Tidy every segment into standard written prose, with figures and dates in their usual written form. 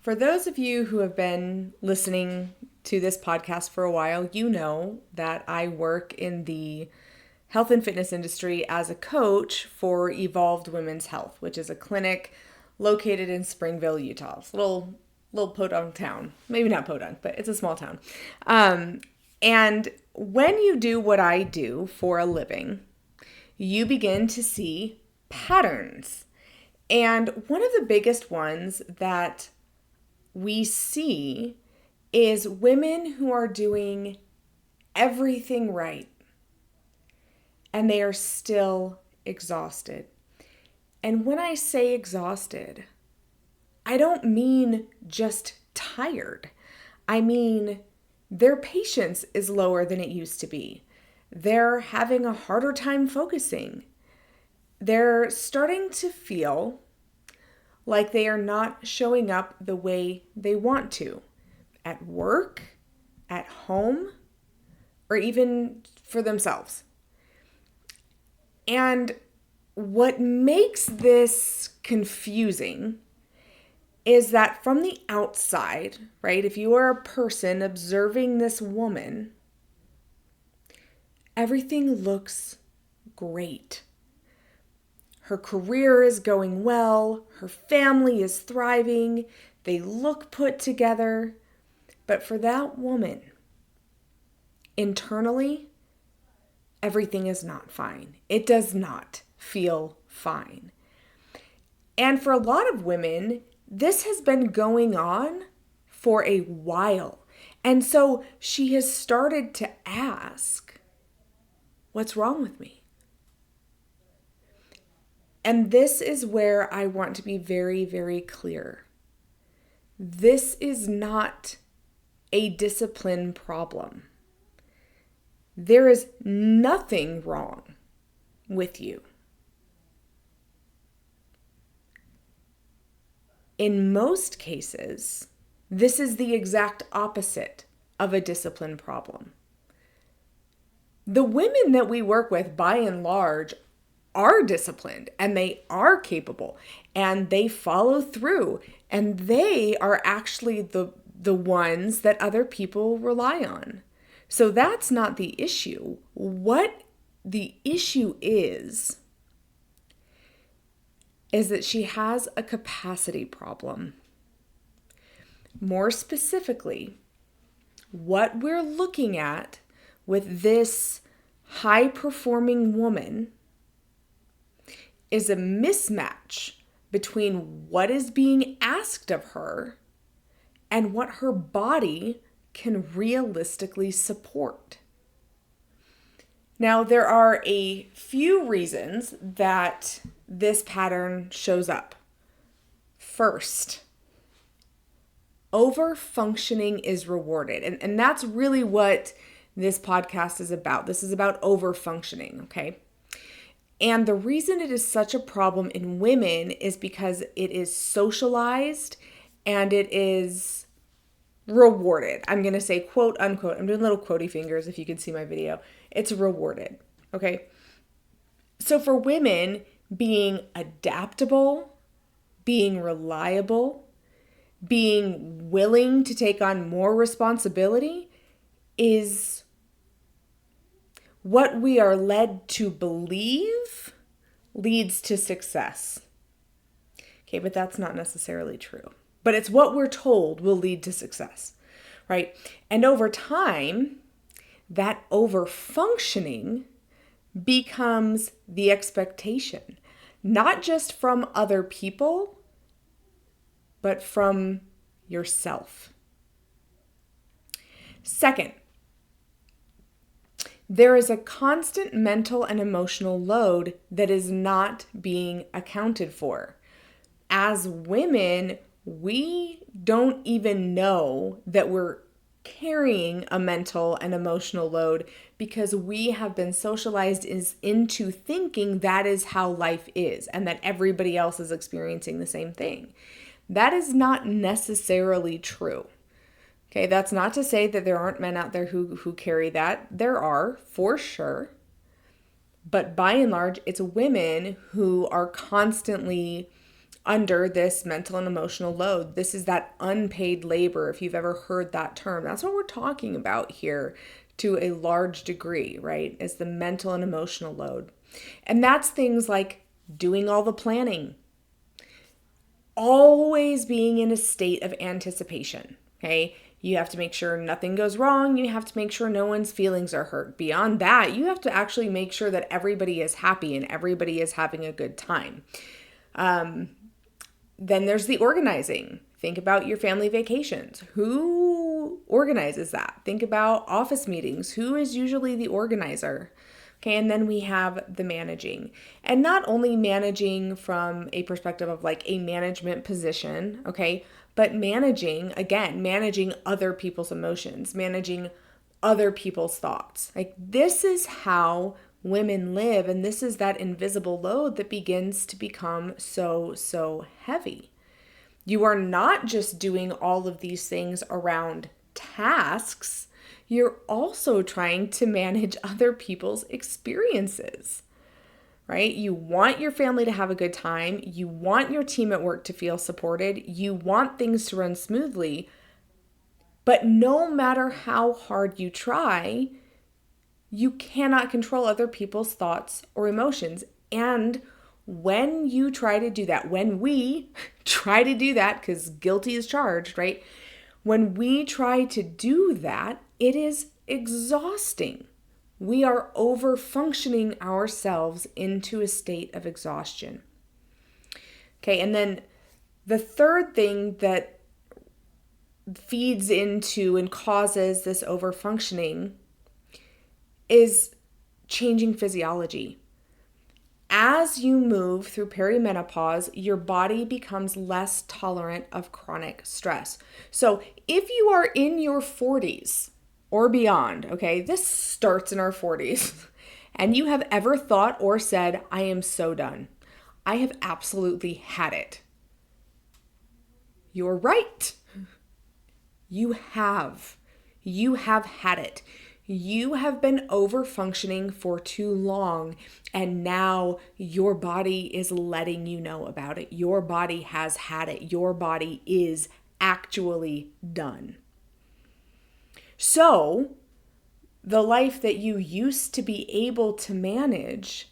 For those of you who have been listening to this podcast for a while, you know that I work in the health and fitness industry as a coach for Evolved Women's Health, which is a clinic located in Springville, Utah. It's a little podunk town. Maybe not podunk, but it's a small town. And when you do what I do for a living, you begin to see patterns. And one of the biggest ones that we see is women who are doing everything right and they are still exhausted. And when I say exhausted, I don't mean just tired. I mean their patience is lower than it used to be. They're having a harder time focusing. They're starting to feel like they are not showing up the way they want to at work, at home, or even for themselves. And what makes this confusing is that from the outside, right, if you are a person observing this woman, everything looks great. Her career is going well, her family is thriving, they look put together. But for that woman, internally, everything is not fine. It does not feel fine. And for a lot of women, this has been going on for a while. And so she has started to ask, what's wrong with me? And this is where I want to be very, very clear. This is not a discipline problem. There is nothing wrong with you. In most cases, this is the exact opposite of a discipline problem. The women that we work with, by and large, are disciplined and they are capable and they follow through and they are actually the ones that other people rely on. So that's not the issue. What the issue is that she has a capacity problem. More specifically, what we're looking at with this high-performing woman is a mismatch between what is being asked of her and what her body can realistically support. Now, there are a few reasons that this pattern shows up. First, over-functioning is rewarded. And that's really what this podcast is about. This is about over-functioning, okay? And the reason it is such a problem in women is because it is socialized and it is rewarded. I'm going to say quote unquote. I'm doing little quotey fingers if you can see my video. It's rewarded. Okay. So for women, being adaptable, being reliable, being willing to take on more responsibility is what we are led to believe leads to success. Okay, but that's not necessarily true. But it's what we're told will lead to success, right? And over time, that over-functioning becomes the expectation, not just from other people, but from yourself. Second, there is a constant mental and emotional load that is not being accounted for. As women, we don't even know that we're carrying a mental and emotional load because we have been socialized into thinking that is how life is and that everybody else is experiencing the same thing. That is not necessarily true. Okay, that's not to say that there aren't men out there who carry that. There are, for sure. But by and large, it's women who are constantly under this mental and emotional load. This is that unpaid labor, if you've ever heard that term. That's what we're talking about here to a large degree, right? Is the mental and emotional load. And that's things like doing all the planning, always being in a state of anticipation, okay? You have to make sure nothing goes wrong. You have to make sure no one's feelings are hurt. Beyond that, you have to actually make sure that everybody is happy and everybody is having a good time. Then there's the organizing. Think about your family vacations. Who organizes that? Think about office meetings. Who is usually the organizer? Okay, and then we have the managing. And not only managing from a perspective of like a management position, okay, but managing, again, managing other people's emotions, managing other people's thoughts. Like this is how women live, and this is that invisible load that begins to become so heavy. You are not just doing all of these things around tasks, you're also trying to manage other people's experiences, right? You want your family to have a good time. You want your team at work to feel supported. You want things to run smoothly. But no matter how hard you try, you cannot control other people's thoughts or emotions. And when you try to do that, when we try to do that, because guilty is charged, right? When we try to do that, it is exhausting. We are over-functioning ourselves into a state of exhaustion. Okay, and then the third thing that feeds into and causes this over-functioning is changing physiology. As you move through perimenopause, your body becomes less tolerant of chronic stress. So if you are in your 40s or beyond, okay, this starts in our 40s, and you have ever thought or said, I am so done. I have absolutely had it. You're right. You have. You have had it. You have been over-functioning for too long, and now your body is letting you know about it. Your body has had it. Your body is actually done. So, the life that you used to be able to manage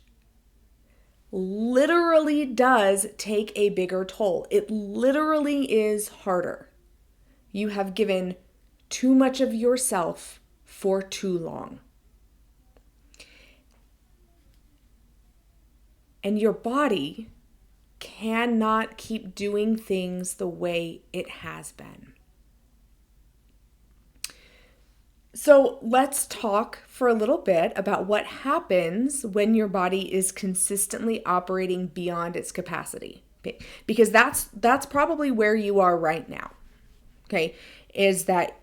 literally does take a bigger toll. It literally is harder. You have given too much of yourself for too long. And your body cannot keep doing things the way it has been. So let's talk for a little bit about what happens when your body is consistently operating beyond its capacity. Because that's probably where you are right now. Okay, is that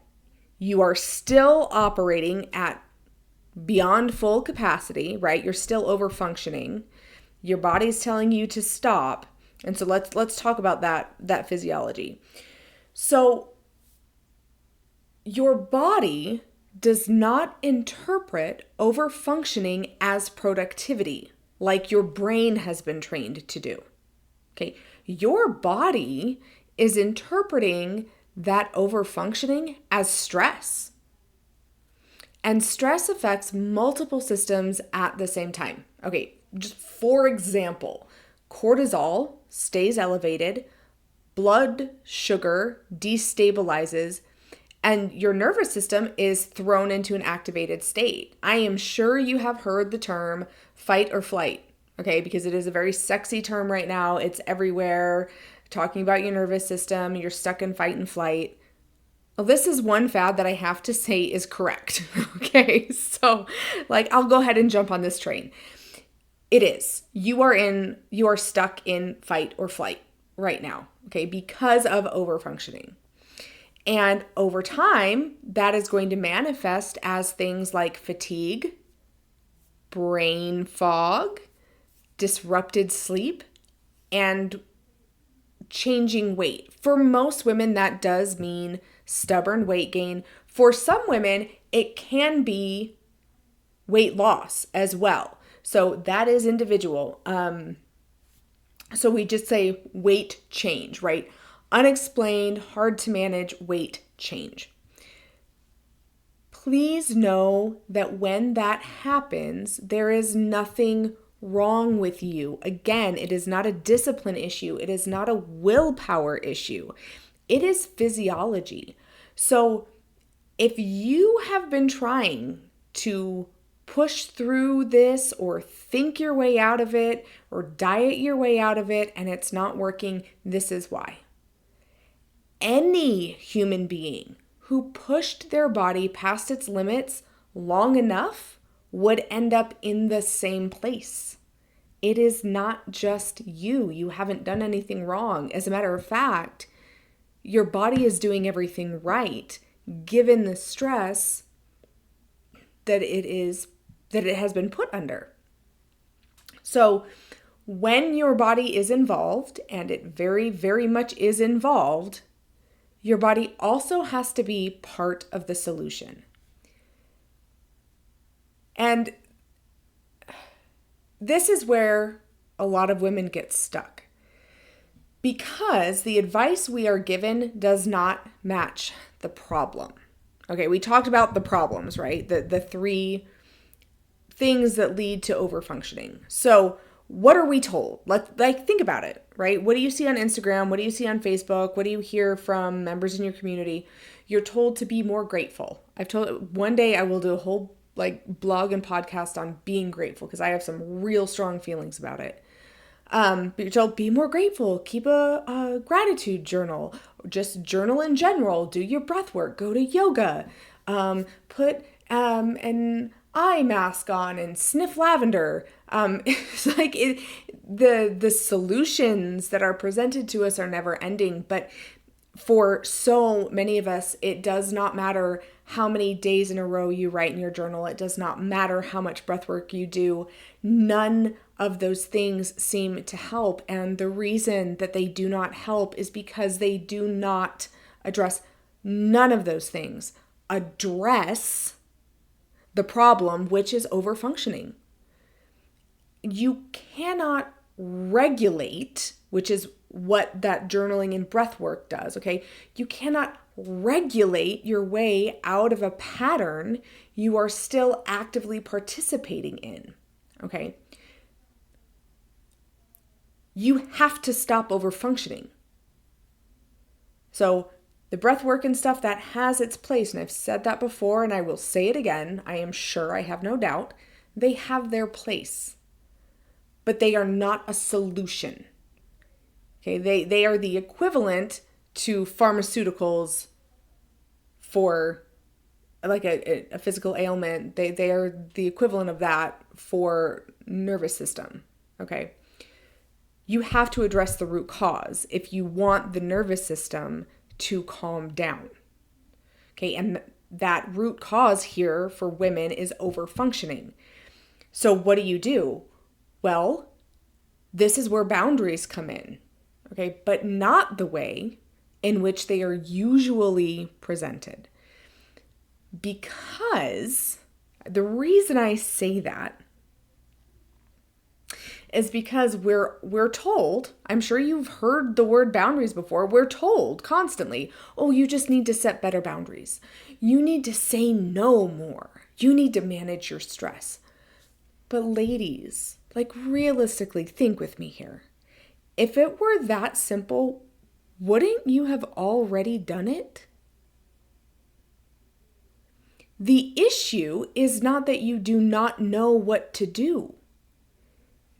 you are still operating at beyond full capacity, right? You're still over functioning. Your body's telling you to stop. And so let's talk about that physiology. So your body does not interpret over functioning as productivity like your brain has been trained to do. Okay? Your body is interpreting that over-functioning as stress. And stress affects multiple systems at the same time. Okay, just for example, cortisol stays elevated, blood sugar destabilizes, and your nervous system is thrown into an activated state. I am sure you have heard the term fight or flight, okay, because it is a very sexy term right now. It's everywhere. Talking about your nervous system, you're stuck in fight and flight. Well, this is one fad that I have to say is correct. Okay, so I'll go ahead and jump on this train. It is. You are stuck in fight or flight right now, okay, because of overfunctioning. And over time, that is going to manifest as things like fatigue, brain fog, disrupted sleep, and changing weight. For most women, that does mean stubborn weight gain. For some women, it can be weight loss as well. So that is individual. So we just say weight change, right? Unexplained, hard to manage weight change. Please know that when that happens, there is nothing wrong with you. Again, it is not a discipline issue. It is not a willpower issue. It is physiology. So if you have been trying to push through this or think your way out of it or diet your way out of it and it's not working, this is why. Any human being who pushed their body past its limits long enough would end up in the same place. It is not just you. You haven't done anything wrong. As a matter of fact, your body is doing everything right, given the stress that it has been put under. So when your body is involved, and it very, very much is involved, your body also has to be part of the solution. And this is where a lot of women get stuck, because the advice we are given does not match the problem. Okay, we talked about the problems, right? The three things that lead to overfunctioning. So what are we told? Think about it, right? What do you see on Instagram? What do you see on Facebook? What do you hear from members in your community? You're told to be more grateful. One day I will do a whole blog and podcast on being grateful, because I have some real strong feelings about it. But you're told, be more grateful, keep a gratitude journal, just journal in general, do your breath work, go to yoga, put an eye mask on and sniff lavender. It's the solutions that are presented to us are never ending, but for so many of us, it does not matter how many days in a row you write in your journal. It does not matter how much breath work you do. None of those things seem to help. And the reason that they do not help is because they do not address, none of those things address the problem, which is overfunctioning. You cannot regulate, which is what that journaling and breath work does, okay? You cannot regulate your way out of a pattern you are still actively participating in, okay? You have to stop overfunctioning. So the breath work and stuff, that has its place, and I've said that before and I will say it again. I am sure, I have no doubt, they have their place, but they are not a solution. Okay, they are the equivalent to pharmaceuticals for like a physical ailment. They are the equivalent of that for nervous system. Okay, you have to address the root cause if you want the nervous system to calm down. Okay, and that root cause here for women is overfunctioning. So what do? Well, this is where boundaries come in. Okay, but not the way in which they are usually presented. Because the reason I say that is because we're told, I'm sure you've heard the word boundaries before, we're told constantly, oh, you just need to set better boundaries. You need to say no more. You need to manage your stress. But ladies, realistically, think with me here. If it were that simple, wouldn't you have already done it? The issue is not that you do not know what to do.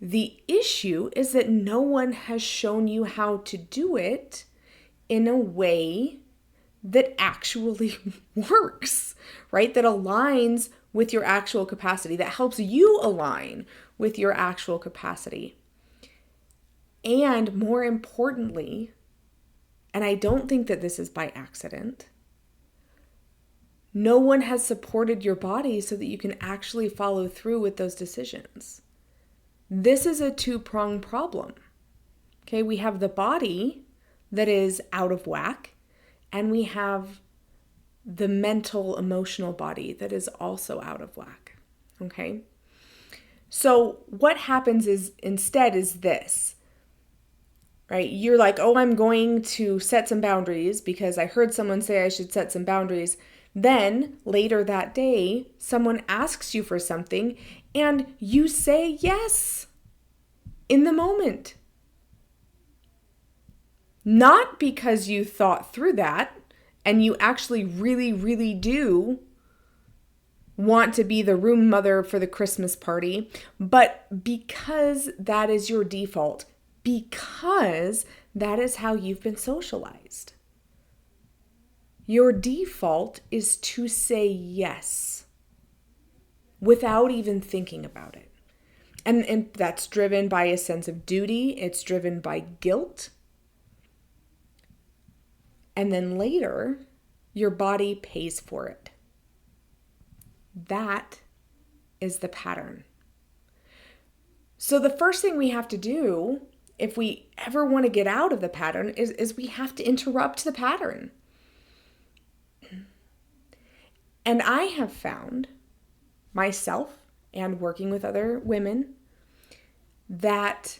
The issue is that no one has shown you how to do it in a way that actually works, right? That aligns with your actual capacity, that helps you align with your actual capacity. And more importantly, and I don't think that this is by accident, no one has supported your body so that you can actually follow through with those decisions. This is a two-pronged problem. Okay, we have the body that is out of whack, and we have the mental, emotional body that is also out of whack. Okay? So what happens is instead is this. right? You're like, oh, I'm going to set some boundaries because I heard someone say I should set some boundaries. Then later that day, someone asks you for something and you say yes in the moment. Not because you thought through that and you actually really, really do want to be the room mother for the Christmas party, but because that is your default, because that is how you've been socialized. Your default is to say yes without even thinking about it. And that's driven by a sense of duty. It's driven by guilt. And then later, your body pays for it. That is the pattern. So the first thing we have to do, if we ever want to get out of the pattern, is we have to interrupt the pattern. And I have found myself and working with other women that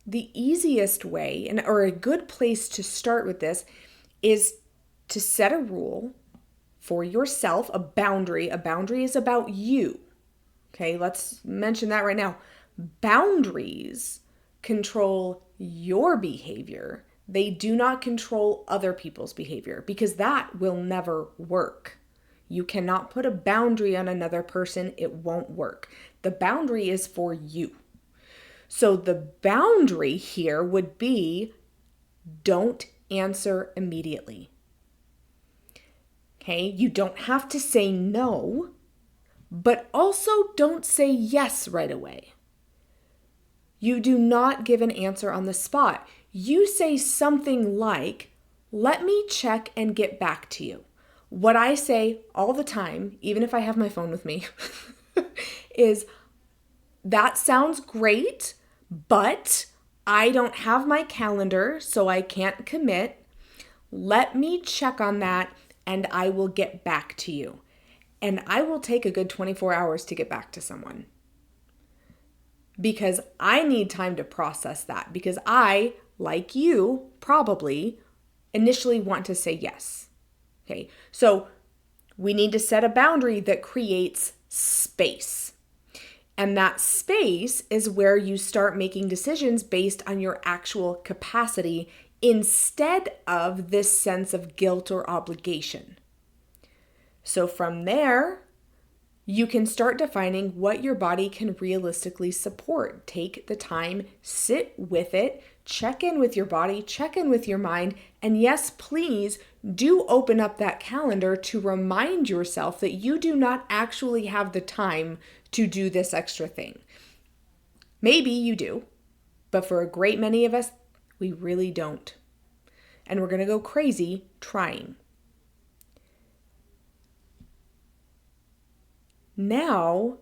the easiest way or a good place to start with this is to set a rule for yourself, a boundary. A boundary is about you. Okay, let's mention that right now. Boundaries control your behavior. They do not control other people's behavior because that will never work. You cannot put a boundary on another person. It won't work. The boundary is for you. So the boundary here would be don't answer immediately. Okay, you don't have to say no, but also don't say yes right away. You do not give an answer on the spot. You say something like, let me check and get back to you. What I say all the time, even if I have my phone with me, is, that sounds great, but I don't have my calendar, so I can't commit. Let me check on that and I will get back to you. And I will take a good 24 hours to get back to someone because I need time to process that, because I, like you, probably initially want to say yes. Okay, so we need to set a boundary that creates space. And that space is where you start making decisions based on your actual capacity instead of this sense of guilt or obligation. So from there, you can start defining what your body can realistically support. Take the time, sit with it, check in with your body, check in with your mind, and yes, please do open up that calendar to remind yourself that you do not actually have the time to do this extra thing. Maybe you do, but for a great many of us, we really don't. And we're going to go crazy trying. Now,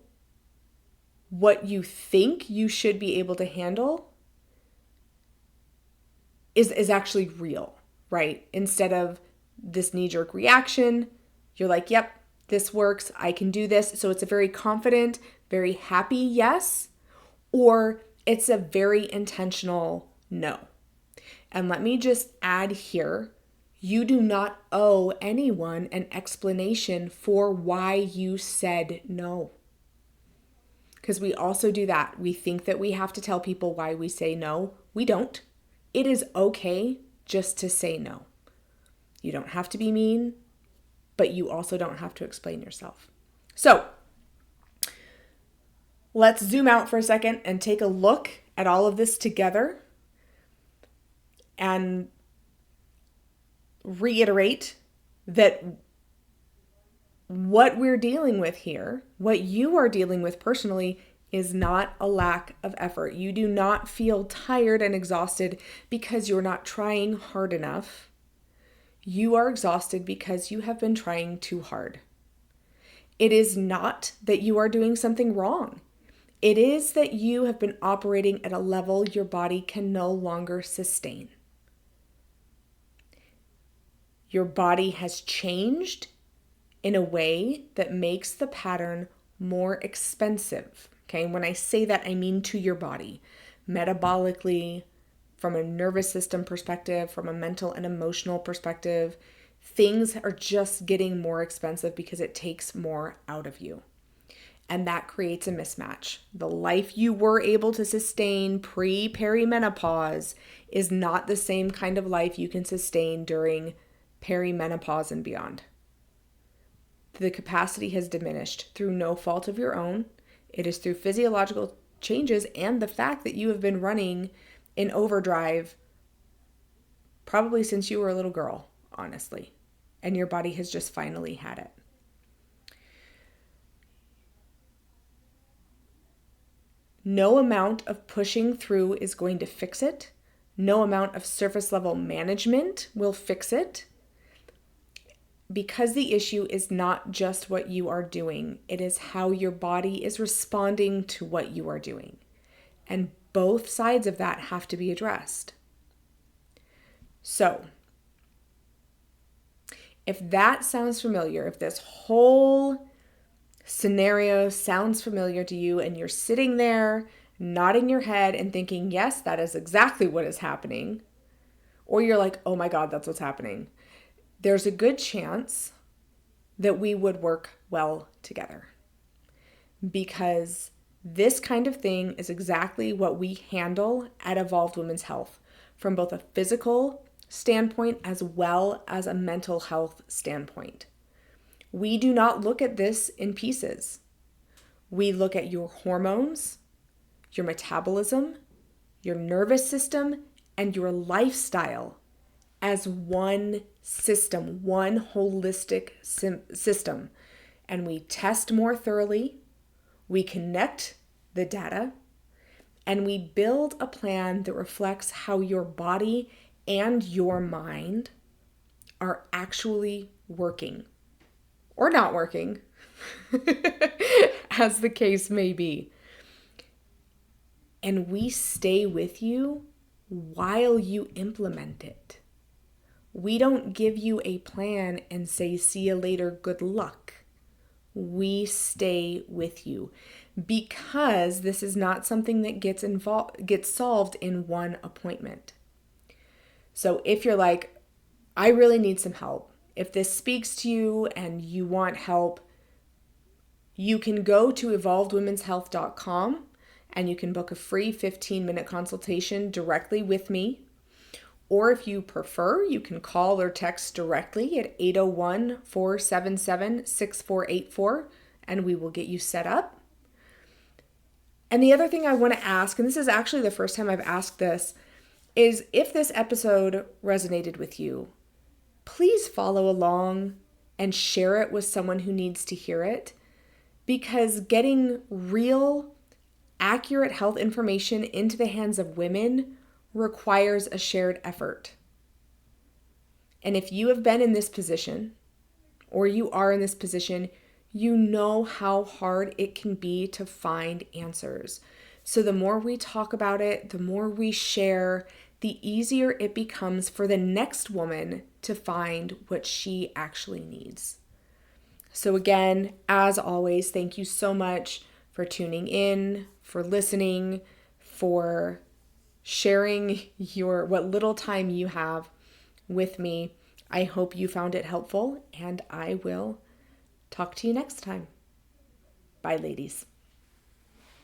what you think you should be able to handle is actually real, right? Instead of this knee-jerk reaction, you're like, yep, this works, I can do this. So it's a very confident, very happy yes, or it's a very intentional no. And let me just add here, you do not owe anyone an explanation for why you said no. Because we also do that. We think that we have to tell people why we say no. We don't. It is okay just to say no. You don't have to be mean, but you also don't have to explain yourself. So let's zoom out for a second and take a look at all of this together and reiterate that what we're dealing with here, what you are dealing with personally, is not a lack of effort. You do not feel tired and exhausted because you're not trying hard enough. You are exhausted because you have been trying too hard. It is not that you are doing something wrong. It is that you have been operating at a level your body can no longer sustain. Your body has changed in a way that makes the pattern more expensive. Okay, when I say that, I mean to your body. metabolically, from a nervous system perspective, from a mental and emotional perspective. Things are just getting more expensive because it takes more out of you. And that creates a mismatch. The life you were able to sustain pre-perimenopause is not the same kind of life you can sustain during perimenopause and beyond. The capacity has diminished through no fault of your own. It is through physiological changes and the fact that you have been running in overdrive probably since you were a little girl, honestly, and your body has just finally had it. No amount of pushing through is going to fix it. No amount of surface level management will fix it, because the issue is not just what you are doing. It is how your body is responding to what you are doing. And both sides of that have to be addressed. So, if that sounds familiar, if this whole scenario sounds familiar to you and you're sitting there nodding your head and thinking, yes, that is exactly what is happening, or you're like, oh my God, that's what's happening, there's a good chance that we would work well together, because this kind of thing is exactly what we handle at Evolved Women's Health from both a physical standpoint as well as a mental health standpoint. We do not look at this in pieces. We look at your hormones, your metabolism, your nervous system, and your lifestyle as one system, one holistic system. And we test more thoroughly, we connect the data, and we build a plan that reflects how your body and your mind are actually working or not working, as the case may be. And we stay with you while you implement it. We don't give you a plan and say, see you later, good luck. We stay with you because this is not something that gets solved in one appointment. So if you're like, I really need some help, if this speaks to you and you want help, you can go to evolvedwomenshealth.com and you can book a free 15-minute consultation directly with me. Or if you prefer, you can call or text directly at 801-477-6484 and we will get you set up. And the other thing I want to ask, and this is actually the first time I've asked this, is if this episode resonated with you, please follow along and share it with someone who needs to hear it, because getting real, accurate health information into the hands of women requires a shared effort. And if you have been in this position, or you are in this position, you know how hard it can be to find answers. So the more we talk about it, the more we share, the easier it becomes for the next woman to find what she actually needs. So again, as always, thank you so much for tuning in, for listening, for sharing what little time you have with me. I hope you found it helpful, and I will talk to you next time. Bye, ladies.